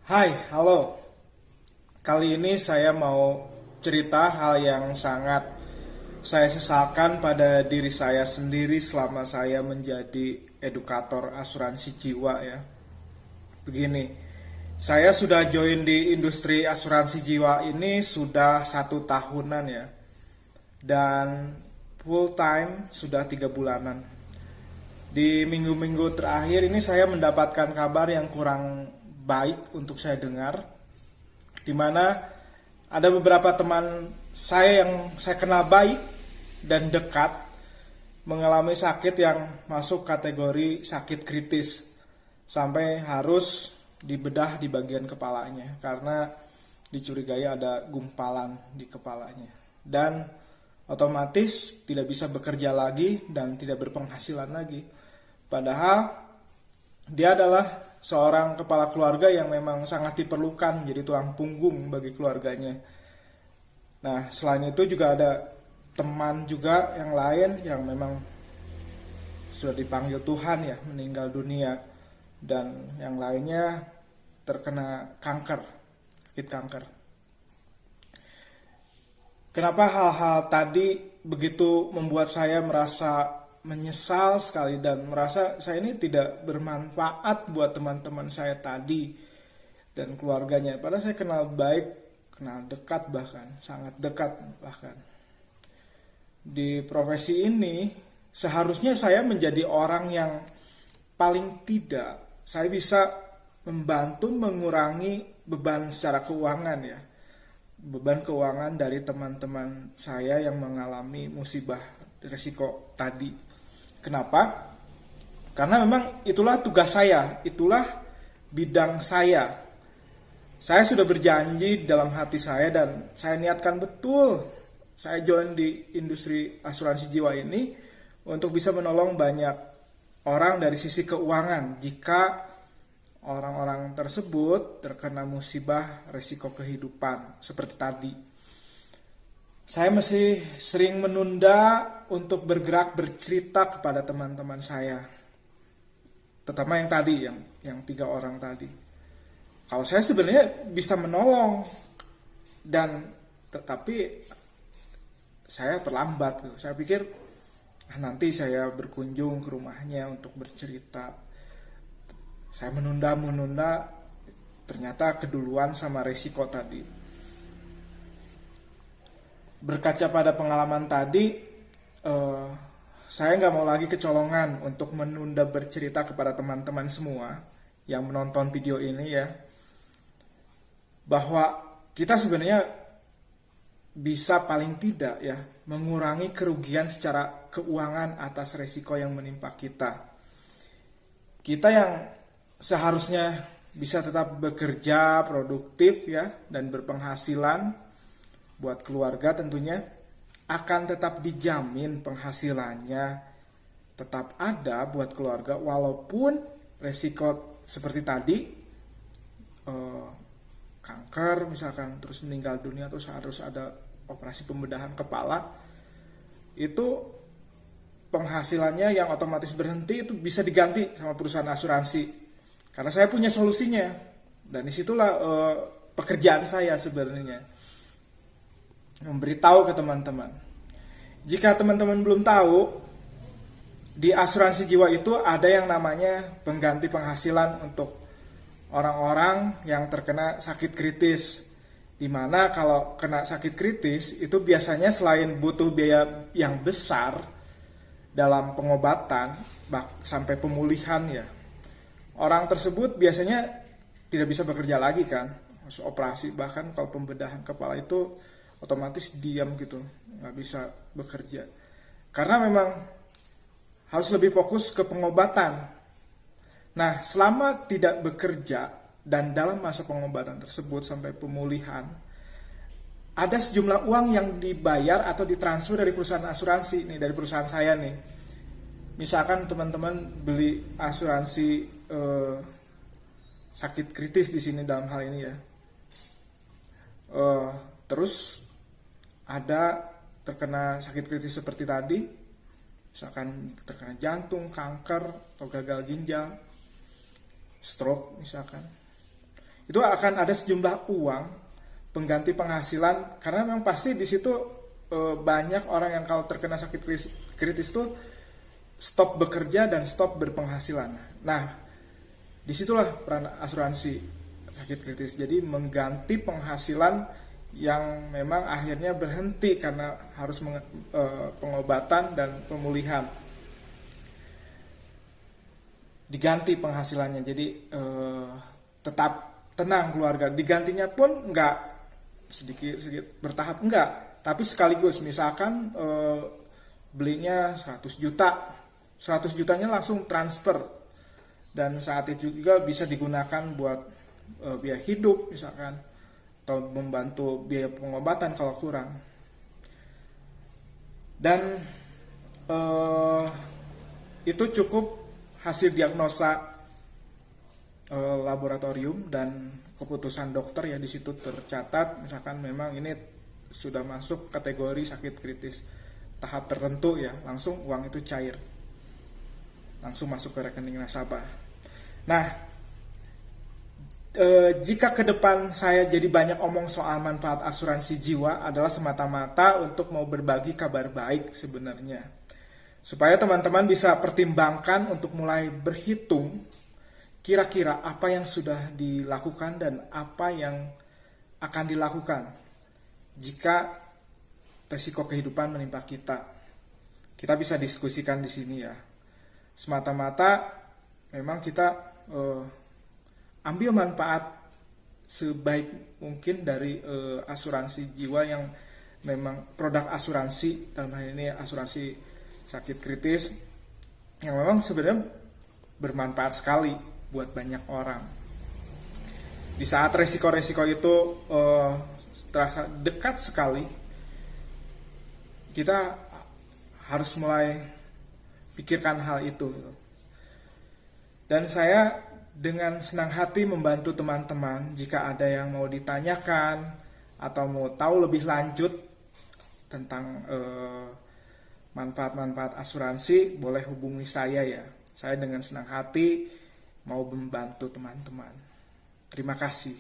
Hai, halo. Kali ini saya mau cerita hal yang sangat saya sesalkan pada diri saya sendiri selama saya menjadi edukator asuransi jiwa ya. Begini, saya sudah join di industri asuransi jiwa ini sudah 1 tahunan ya. Dan full time sudah 3 bulanan. Di minggu-minggu terakhir ini saya mendapatkan kabar yang kurang baik untuk saya dengar, di mana ada beberapa teman saya yang saya kenal baik dan dekat mengalami sakit yang masuk kategori sakit kritis sampai harus dibedah di bagian kepalanya karena dicurigai ada gumpalan di kepalanya dan otomatis tidak bisa bekerja lagi dan tidak berpenghasilan lagi. Padahal dia adalah seorang kepala keluarga yang memang sangat diperlukan jadi tulang punggung bagi keluarganya. Nah, selain itu juga ada teman juga yang lain yang memang sudah dipanggil Tuhan ya, meninggal dunia. Dan yang lainnya terkena kanker, sakit kanker. Kenapa hal-hal tadi begitu membuat saya merasa menyesal sekali dan merasa saya ini tidak bermanfaat buat teman-teman saya tadi dan keluarganya. Padahal saya kenal baik, kenal dekat bahkan, sangat dekat bahkan. Di profesi ini seharusnya saya menjadi orang yang paling tidak saya bisa membantu mengurangi beban secara keuangan ya. Beban keuangan dari teman-teman saya yang mengalami musibah risiko tadi. Kenapa? Karena memang itulah tugas saya, itulah bidang saya. Saya sudah berjanji dalam hati saya dan saya niatkan betul saya join di industri asuransi jiwa ini untuk bisa menolong banyak orang dari sisi keuangan jika orang-orang tersebut terkena musibah risiko kehidupan seperti tadi. Saya masih sering menunda untuk bergerak bercerita kepada teman-teman saya, terutama yang tadi, yang 3 orang tadi. Kalau saya sebenarnya bisa menolong, dan tetapi saya terlambat. Saya pikir nanti saya berkunjung ke rumahnya untuk bercerita. Saya menunda, ternyata keduluan sama resiko tadi. Berkaca pada pengalaman tadi, saya nggak mau lagi kecolongan untuk menunda bercerita kepada teman-teman semua yang menonton video ini ya, bahwa kita sebenarnya bisa paling tidak ya mengurangi kerugian secara keuangan atas resiko yang menimpa kita. Kita yang seharusnya bisa tetap bekerja produktif ya dan berpenghasilan buat keluarga tentunya akan tetap dijamin penghasilannya tetap ada buat keluarga walaupun resiko seperti tadi kanker misalkan terus meninggal dunia terus harus ada operasi pembedahan kepala, itu penghasilannya yang otomatis berhenti itu bisa diganti sama perusahaan asuransi karena saya punya solusinya. Dan disitulah pekerjaan saya sebenarnya, memberitahu ke teman-teman. Jika teman-teman belum tahu, di asuransi jiwa itu ada yang namanya pengganti penghasilan untuk orang-orang yang terkena sakit kritis. Dimana kalau kena sakit kritis itu biasanya selain butuh biaya yang besar dalam pengobatan sampai pemulihan ya, orang tersebut biasanya tidak bisa bekerja lagi kan, harus operasi. Bahkan kalau pembedahan kepala itu otomatis diam gitu, nggak bisa bekerja karena memang harus lebih fokus ke pengobatan. Nah, selama tidak bekerja dan dalam masa pengobatan tersebut sampai pemulihan, ada sejumlah uang yang dibayar atau ditransfer dari perusahaan asuransi nih, dari perusahaan saya nih. Misalkan teman-teman beli asuransi sakit kritis di sini dalam hal ini ya, terus ada terkena sakit kritis seperti tadi, misalkan terkena jantung, kanker, atau gagal ginjal, stroke misalkan. itu akan ada sejumlah uang pengganti penghasilan, karena memang pasti di situ banyak orang yang kalau terkena sakit kritis tuh stop bekerja dan stop berpenghasilan. Nah, disitulah peran asuransi sakit kritis. Jadi mengganti penghasilan yang memang akhirnya berhenti karena harus pengobatan dan pemulihan. Diganti penghasilannya, jadi tetap tenang keluarga. Digantinya pun nggak sedikit bertahap, enggak, tapi sekaligus. Misalkan belinya 100 juta, 100 jutanya langsung transfer, dan saat itu juga bisa digunakan buat biaya hidup misalkan, atau membantu biaya pengobatan kalau kurang. Dan itu cukup hasil diagnosa laboratorium dan keputusan dokter ya, di situ tercatat misalkan memang ini sudah masuk kategori sakit kritis tahap tertentu ya, langsung uang itu cair, langsung masuk ke rekening nasabah. Nah, jika ke depan saya jadi banyak omong soal manfaat asuransi jiwa, adalah semata-mata untuk mau berbagi kabar baik sebenarnya, supaya teman-teman bisa pertimbangkan untuk mulai berhitung kira-kira apa yang sudah dilakukan dan apa yang akan dilakukan jika resiko kehidupan menimpa kita. Kita bisa diskusikan di sini ya. Semata-mata memang kita ambil manfaat sebaik mungkin dari asuransi jiwa yang memang produk asuransi, dalam hal ini asuransi sakit kritis, yang memang sebenarnya bermanfaat sekali buat banyak orang. Di saat resiko-resiko itu terasa dekat sekali, kita harus mulai pikirkan hal itu. Dan saya dengan senang hati membantu teman-teman jika ada yang mau ditanyakan atau mau tahu lebih lanjut tentang manfaat-manfaat asuransi, boleh hubungi saya ya. Saya dengan senang hati mau membantu teman-teman. Terima kasih.